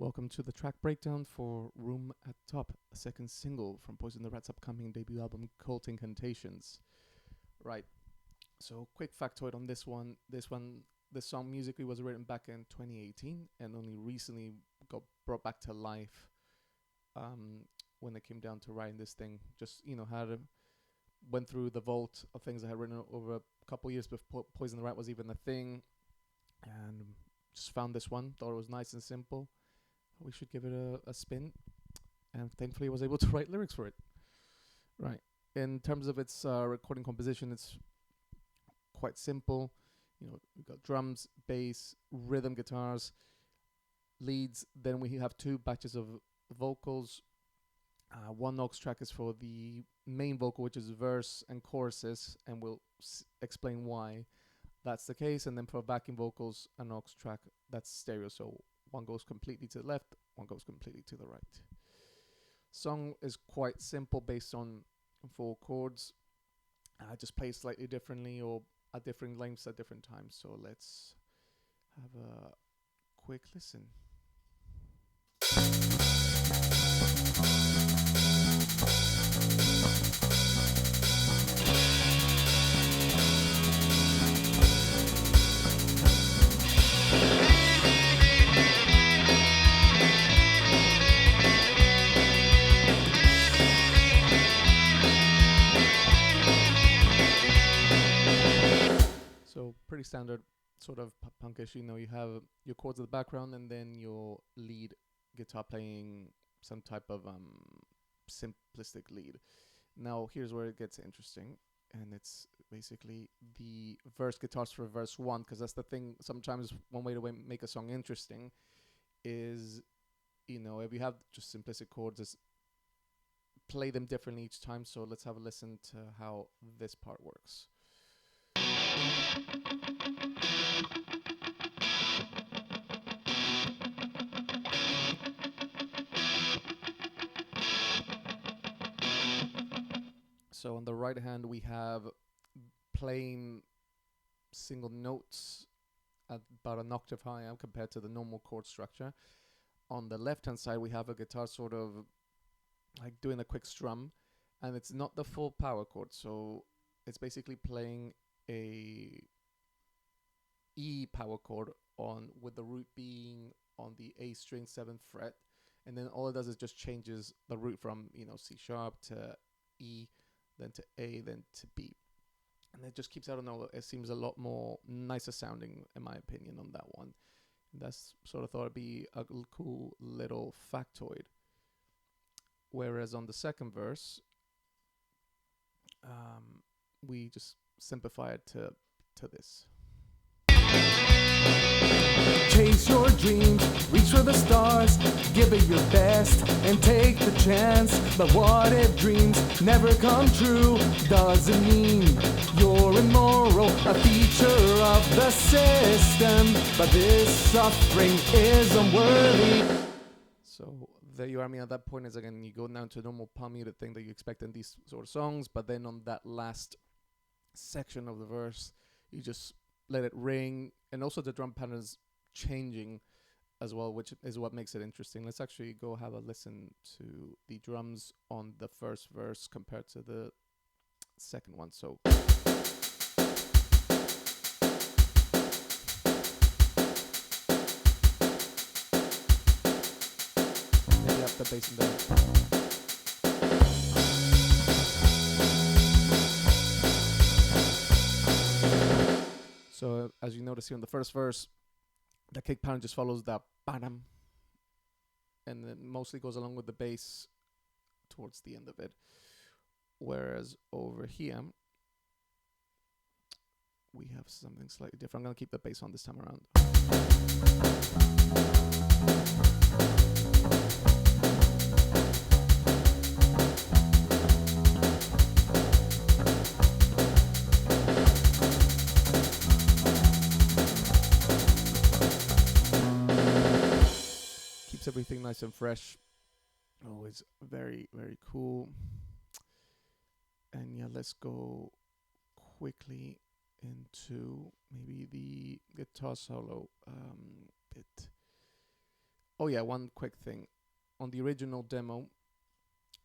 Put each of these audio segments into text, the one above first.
Welcome to the track breakdown for Room at Top, a second single from Poison the Rat's upcoming debut album, Cult Incantations. Right, so quick factoid on this one. This song musically was written back in 2018 and only recently got brought back to life when it came down to writing this thing. Just, went through the vault of things I had written over a couple years before Poison the Rat was even a thing, and just found this one, thought it was nice and simple. We should give it a spin, and thankfully I was able to write lyrics for it. Right. In terms of its recording composition, it's quite simple. We've got drums, bass, rhythm guitars, leads. Then we have two batches of vocals. One aux track is for the main vocal, which is verse and choruses, and we'll explain why that's the case. And then for backing vocals, an aux track that's stereo, so one goes completely to the left, one goes completely to the right. Song is quite simple based on 4 chords. Just play slightly differently or at different lengths at different times. So let's have a quick listen. So pretty standard sort of punkish. You have your chords in the background and then your lead guitar playing some type of simplistic lead. Now here's where it gets interesting, and it's basically the verse guitars for verse 1, because that's the thing. Sometimes one way to make a song interesting is, if you have just simplistic chords, is play them differently each time. So let's have a listen to how this part works. So on the right hand, we have playing single notes at about an octave higher compared to the normal chord structure. On the left hand side, we have a guitar sort of like doing a quick strum, and it's not the full power chord. So it's basically playing a E power chord with the root being on the A string 7th fret, and then all it does is just changes the root from C sharp to E, then to A, then to B, and it just keeps, I don't know, it seems a lot more nicer sounding in my opinion on that one. And that's sort of thought it'd be a cool little factoid. Whereas on the second verse, we just simplify it to this. Chase your dreams, reach for the stars, give it your best and take the chance. But what if dreams never come true? Doesn't mean you're immoral, a feature of the system. But this suffering is unworthy. So there you are. At that point is, again, you go down to a normal palm muted thing that you expect in these sort of songs, but then on that last section of the verse, you just let it ring, and also the drum pattern is changing as well, which is what makes it interesting. Let's actually go have a listen to the drums on the first verse compared to the second one. So maybe up the bass and down. So as you notice here in the first verse, the kick pattern just follows the ba-dum, and it mostly goes along with the bass towards the end of it. Whereas over here, we have something slightly different. I'm going to keep the bass on this time around. Everything nice and fresh. Always very, very cool. And yeah, let's go quickly into maybe the guitar solo bit. Oh yeah, one quick thing. On the original demo,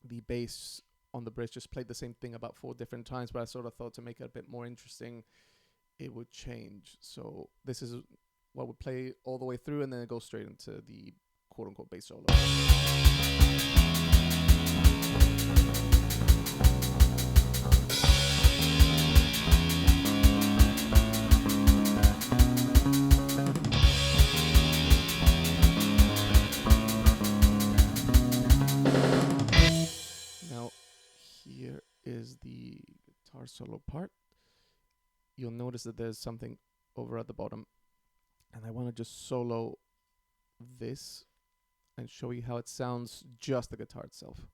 the bass on the bridge just played the same thing about 4 different times, but I sort of thought to make it a bit more interesting, it would change. So this is what would play all the way through, and then it goes straight into the quote-unquote bass solo. Now, here is the guitar solo part. You'll notice that there's something over at the bottom, and I want to just solo this and show you how it sounds, just the guitar itself.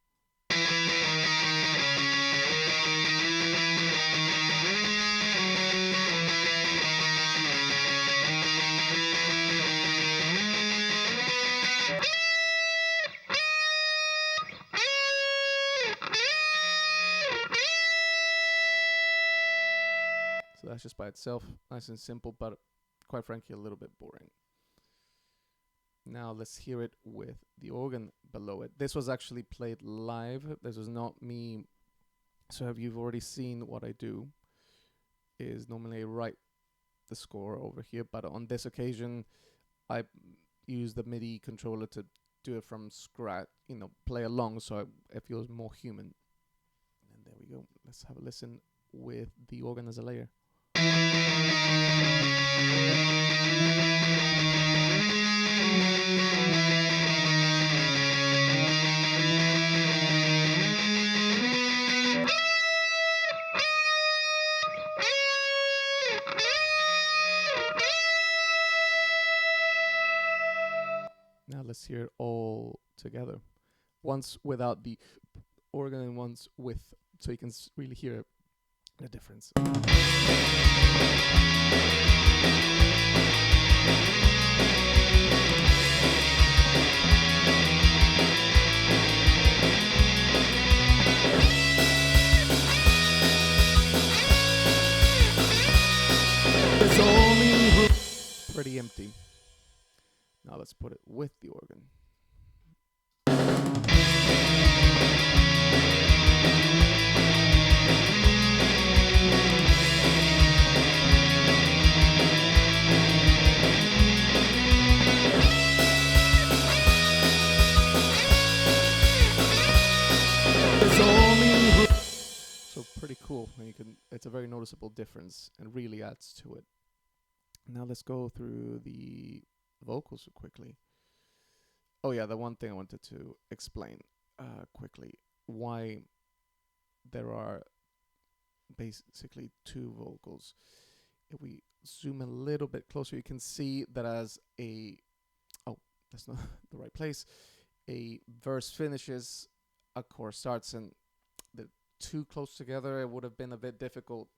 So that's just by itself, nice and simple, but quite frankly a little bit boring. Now let's hear it with the organ below it. This was actually played live. This was not me. So if you've already seen what I do, is normally I write the score over here, but on this occasion I use the MIDI controller to do it from scratch, play along, so it feels more human. And there we go. Let's have a listen with the organ as a layer. Now let's hear it all together. Once without the organ and once with, so you can really hear the difference. Pretty empty. Now let's put it with the organ. So pretty cool, and it's a very noticeable difference and really adds to it. Now let's go through the vocals quickly. Oh yeah, the one thing I wanted to explain quickly, why there are basically 2 vocals. If we zoom a little bit closer, you can see that as that's not the right place. A verse finishes, a chorus starts, and the 2 close together, it would have been a bit difficult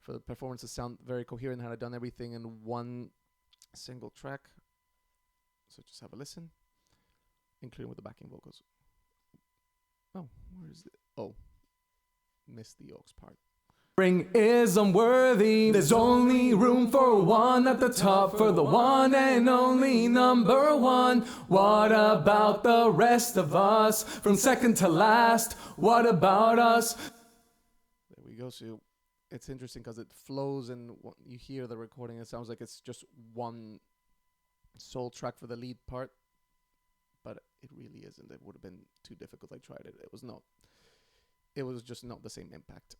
for the performance to sound very coherent had I done everything in one single track. So just have a listen, including with the backing vocals. Oh, where is it? Oh, missed the aux part. Ring is unworthy. There's only room for one at the top, for the one and only number 1. What about the rest of us? From second to last, what about us? There we go. So it's interesting because it flows, and you hear the recording, it sounds like it's just one sole track for the lead part, but it really isn't. It would have been too difficult. I tried it. It was not. It was just not the same impact.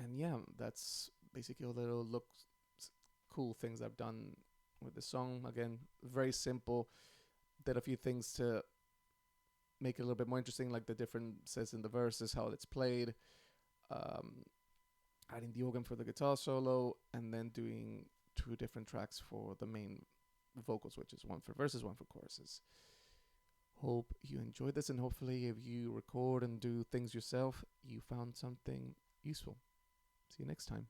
And yeah, that's basically all the little cool things I've done with the song. Again, very simple. Did a few things to make it a little bit more interesting, like the differences in the verses, how it's played, adding the organ for the guitar solo, and then doing 2 different tracks for the main vocals, which is one for verses, one for choruses. Hope you enjoyed this, and hopefully if you record and do things yourself, you found something useful. See you next time.